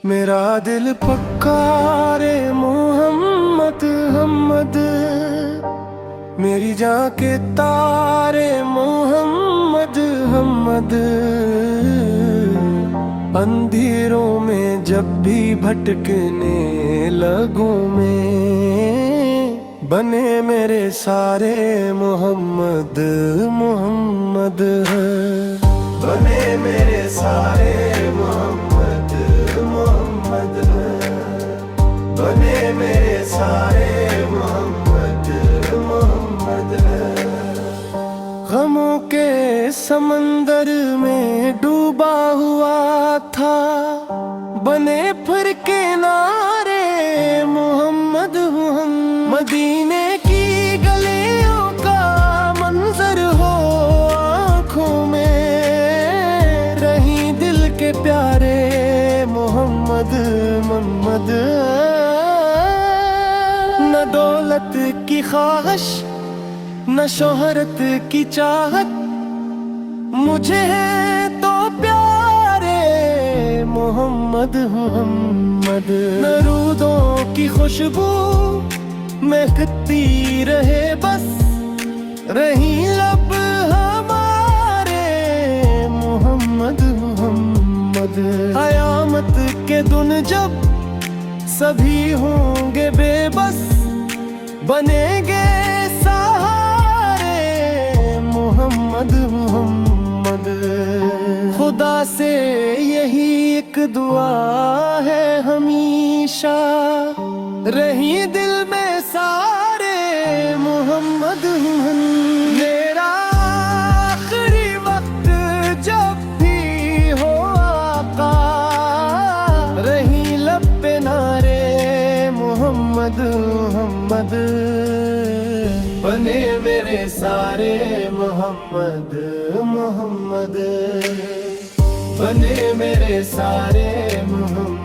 میرا دل پکا رے محمد حمد، میری جان کے تارے محمد حمد، اندھیروں میں جب بھی بھٹکنے لگوں میں، بنے میرے سارے محمد محمد، بنے میرے سارے محمد محمد، بنے میرے سارے محمد محمد۔ غموں کے سمندر میں ڈوبا ہوا تھا، بنے پھر کنارے محمد محمد، مدینے کی گلیوں کا منظر ہو آنکھوں میں، رہیں دل کے پیارے محمد محمد۔ نہ دولت کی خواہش نہ شہرت کی چاہت، مجھے ہے تو پیارے محمد محمد، نہ رودوں کی خوشبو مہکتی رہے بس، رہیں لب ہمارے محمد محمد۔ قیامت کے دن جب سبھی ہوں گے بے بس، بنیں گے سہارے محمد محمد۔ خدا سے یہی ایک دعا ہے ہمیشہ، رہیں دل میں سارے محمد محمد۔ میرا آخری وقت جب بھی ہو آقا، رہیں لب پہ نعرے محمد محمد، بنے میرے سارے محمد محمد، بنے میرے سارے محمد۔